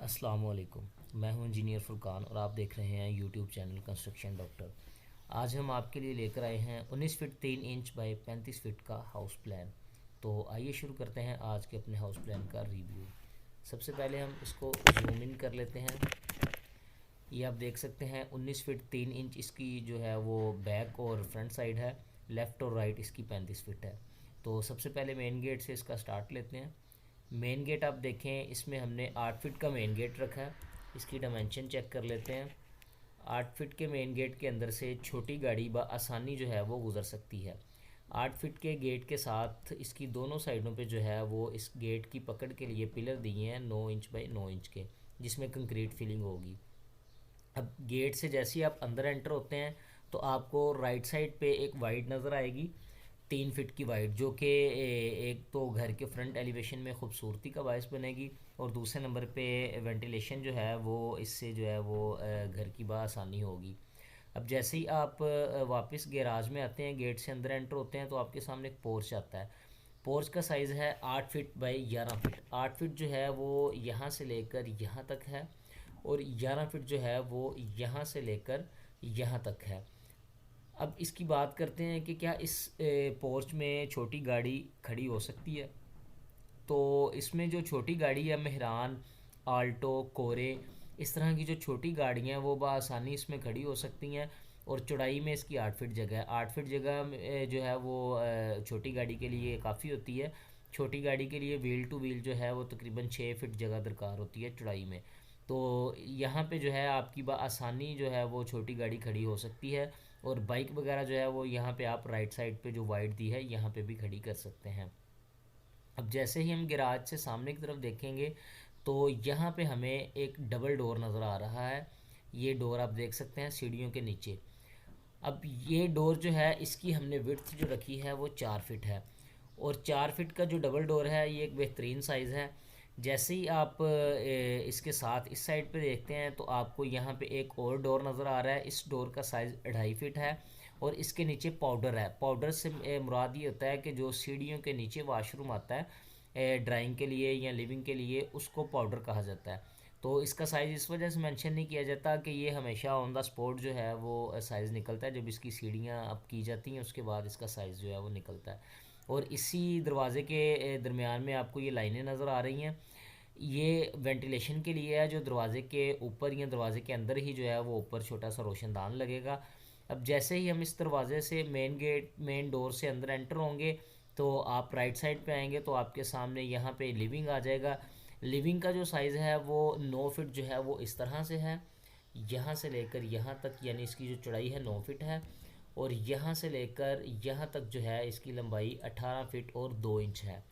अस्सलाम वालेकुम। मैं हूं इंजीनियर फुरकान और आप देख रहे हैं यूट्यूब चैनल कंस्ट्रक्शन डॉक्टर। आज हम आपके लिए लेकर आए हैं 19 फीट 3 इंच बाय 35 फीट का हाउस प्लान। तो आइए शुरू करते हैं आज के अपने हाउस प्लान का रिव्यू। सबसे पहले हम इसको जूम इन कर लेते हैं। ये आप देख सकते हैं 19 फीट 3 इंच इसकी जो है वो बैक और फ्रंट साइड है। लेफ़्ट और राइट इसकी 35 फीट है। तो सबसे पहले मेन गेट से इसका स्टार्ट लेते हैं। मेन गेट आप देखें, इसमें हमने 8 फीट का मेन गेट रखा है। इसकी डायमेंशन चेक कर लेते हैं। 8 फीट के मेन गेट के अंदर से छोटी गाड़ी आसानी जो है वो गुज़र सकती है। 8 फीट के गेट के साथ इसकी दोनों साइडों पे जो है वो इस गेट की पकड़ के लिए पिलर दिए हैं 9 इंच बाई 9 इंच के, जिसमें कंक्रीट फिलिंग होगी। अब गेट से जैसे ही आप अंदर एंटर होते हैं तो आपको राइट साइड पे एक वाइड नज़र आएगी, 3 फीट की वाइड, जो कि एक तो घर के फ्रंट एलिवेशन में खूबसूरती का बायस बनेगी और दूसरे नंबर पे वेंटिलेशन जो है वो इससे जो है वो घर की आसानी होगी। अब जैसे ही आप वापस गैराज में आते हैं, गेट से अंदर एंटर होते हैं तो आपके सामने एक पोर्च आता है। पोर्च का साइज़ है 8 फीट बाई 11 फीट। 8 फीट जो है वो यहाँ से लेकर यहाँ तक है और 11 फीट जो है वो यहाँ से लेकर यहाँ तक है। अब इसकी बात करते हैं कि क्या इस पोर्च में छोटी गाड़ी खड़ी हो सकती है। तो इसमें जो छोटी गाड़ी है, मेहरान, आल्टो, कोरे, इस तरह की जो छोटी गाड़ियाँ हैं वो बआसानी इसमें खड़ी हो सकती हैं। और चौड़ाई में इसकी 8 फीट जगह है। 8 फीट जगह जो है वो छोटी गाड़ी के लिए काफ़ी होती है। छोटी गाड़ी के लिए व्हील टू व्हील जो है वो तकरीबन 6 फीट जगह दरकार होती है चौड़ाई में। तो यहाँ पे जो है आपकी आसानी जो है वो छोटी गाड़ी खड़ी हो सकती है। और बाइक वगैरह जो है वो यहाँ पे आप राइट साइड पे जो वाइड दी है यहाँ पे भी खड़ी कर सकते हैं। अब जैसे ही हम गैराज से सामने की तरफ देखेंगे तो यहाँ पे हमें एक डबल डोर नज़र आ रहा है। ये डोर आप देख सकते हैं सीढ़ियों के नीचे। अब ये डोर जो है इसकी हमने विड्थ जो रखी है वो 4 फीट है। और 4 फीट का जो डबल डोर है ये एक बेहतरीन साइज़ है। जैसे ही आप इसके साथ इस साइड पे देखते हैं तो आपको यहाँ पे एक और डोर नज़र आ रहा है। इस डोर का साइज़ 2.5 फीट है और इसके नीचे पाउडर है। पाउडर से मुराद ये होता है कि जो सीढ़ियों के नीचे वाशरूम आता है ड्राइंग के लिए या लिविंग के लिए, उसको पाउडर कहा जाता है। तो इसका साइज़ इस वजह से मेंशन नहीं किया जाता कि ये हमेशा ऑन द स्पॉट जो है वो साइज़ निकलता है। जब इसकी सीढ़ियाँ अप की जाती हैं उसके बाद इसका साइज़ जो है वो निकलता है। और इसी दरवाज़े के दरमियान में आपको ये लाइनें नज़र आ रही हैं। ये वेंटिलेशन के लिए है। जो दरवाज़े के ऊपर या दरवाज़े के अंदर ही जो है वो ऊपर छोटा सा रोशनदान लगेगा। अब जैसे ही हम इस दरवाज़े से मेन डोर से अंदर एंटर होंगे तो आप राइट साइड पे आएंगे तो आपके सामने यहाँ पे लिविंग आ जाएगा। लिविंग का जो साइज़ है वो 9 फीट जो है वो इस तरह से है। यहाँ से लेकर यहाँ तक यानी इसकी जो चौड़ाई है 9 फीट है। और यहाँ से लेकर यहाँ तक जो है इसकी लंबाई 18 फीट और 2 इंच है।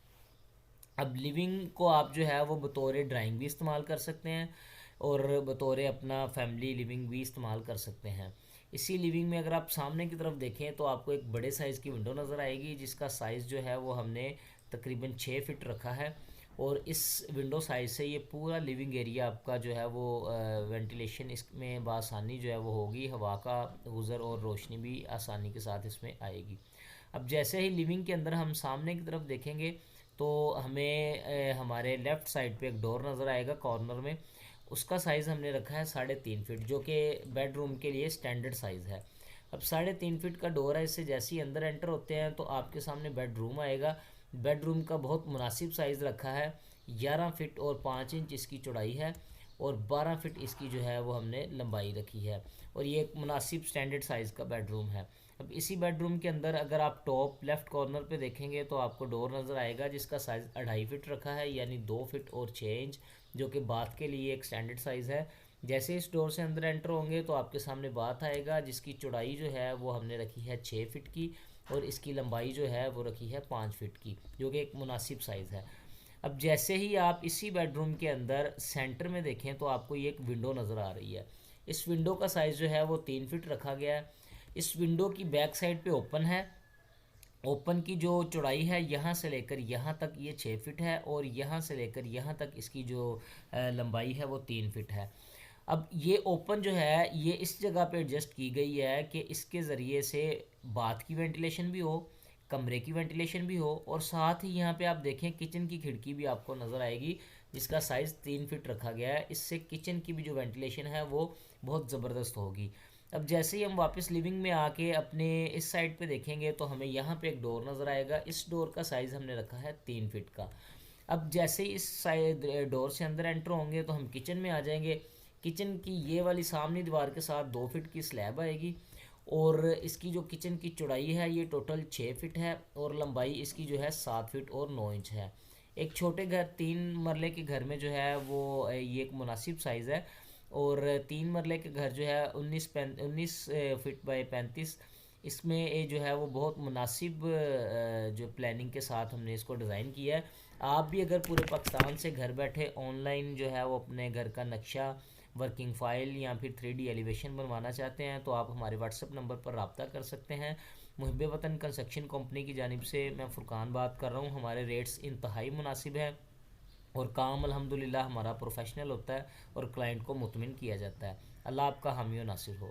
अब लिविंग को आप जो है वो बतौर ड्राइंग भी इस्तेमाल कर सकते हैं और बतौर अपना फैमिली लिविंग भी इस्तेमाल कर सकते हैं। इसी लिविंग में अगर आप सामने की तरफ देखें तो आपको एक बड़े साइज़ की विंडो नज़र आएगी, जिसका साइज़ जो है वो हमने तकरीबन 6 फीट रखा है। और इस विंडो साइज़ से ये पूरा लिविंग एरिया आपका जो है वो वेंटिलेशन इसमें बआसानी जो है वो होगी, हवा का गुज़र और रोशनी भी आसानी के साथ इसमें आएगी। अब जैसे ही लिविंग के अंदर हम सामने की तरफ देखेंगे तो हमें हमारे लेफ़्ट साइड पे एक डोर नज़र आएगा कॉर्नर में। उसका साइज़ हमने रखा है 3.5 फीट, जो कि बेडरूम के लिए स्टैंडर्ड साइज़ है। अब 3.5 फीट का डोर है। इससे जैसे ही अंदर एंटर होते हैं तो आपके सामने बेडरूम आएगा। बेडरूम का बहुत मुनासिब साइज़ रखा है। 11 फीट और 5 इंच इसकी चौड़ाई है और 12 फीट इसकी जो है वो हमने लंबाई रखी है। और ये एक मुनासिब स्टैंडर्ड साइज़ का बेडरूम है। अब इसी बेडरूम के अंदर अगर आप टॉप लेफ़्ट कॉर्नर पे देखेंगे तो आपको डोर नज़र आएगा, जिसका साइज़ 2.5 फीट रखा है यानी 2 फीट और 6 इंच, जो कि बाथ के लिए एक स्टैंडर्ड साइज़ है। जैसे इस डोर से अंदर एंटर होंगे तो आपके सामने बाथ आएगा, जिसकी चौड़ाई जो है वो हमने रखी है 6 फीट की और इसकी लंबाई जो है वो रखी है 5 फीट की, जो कि एक मुनासिब साइज़ है। अब जैसे ही आप इसी बेडरूम के अंदर सेंटर में देखें तो आपको ये एक विंडो नज़र आ रही है। इस विंडो का साइज़ जो है वो 3 फीट रखा गया है। इस विंडो की बैक साइड पे ओपन है। ओपन की जो चौड़ाई है यहाँ से लेकर यहाँ तक ये 6 फीट है और यहाँ से लेकर यहाँ तक इसकी जो लंबाई है वो 3 फीट है। अब ये ओपन जो है ये इस जगह पे एडजस्ट की गई है कि इसके ज़रिए से बाथ की वेंटिलेशन भी हो, कमरे की वेंटिलेशन भी हो और साथ ही यहाँ पे आप देखें किचन की खिड़की भी आपको नज़र आएगी, जिसका साइज़ 3 फीट रखा गया है। इससे किचन की भी जो वेंटिलेशन है वो बहुत ज़बरदस्त होगी। अब जैसे ही हम वापस लिविंग में आके अपने इस साइड पे देखेंगे तो हमें यहाँ पे एक डोर नज़र आएगा। इस डोर का साइज़ हमने रखा है 3 फीट का। अब जैसे ही इस साइड डोर से अंदर एंटर होंगे तो हम किचन में आ जाएंगे। किचन की ये वाली सामने दीवार के साथ 2 फीट की स्लैब आएगी और इसकी जो किचन की चौड़ाई है ये टोटल 6 फीट है और लंबाई इसकी जो है 7 फीट और 9 इंच है। एक छोटे घर 3 मरले के घर में जो है वो ये एक मुनासिब साइज़ है। और 3 मरले के घर जो है 19 फीट बाई 35, इसमें ये जो है वो बहुत मुनासिब जो प्लानिंग के साथ हमने इसको डिज़ाइन किया है। आप भी अगर पूरे पाकिस्तान से घर बैठे ऑनलाइन जो है वो अपने घर का नक्शा, वर्किंग फ़ाइल या फिर 3D एलिवेशन बनवाना चाहते हैं तो आप हमारे व्हाट्सएप नंबर पर रब्ता कर सकते हैं। मुहिब वतन कंस्ट्रक्शन कंपनी की जानिब से मैं फ़ुरकान बात कर रहा हूँ। हमारे रेट्स इंतहाई मुनासिब है और काम अल्हम्दुलिल्लाह हमारा प्रोफेशनल होता है और क्लाइंट को मुतमिन किया जाता है। अल्लाह आपका हामी व नासिर हो।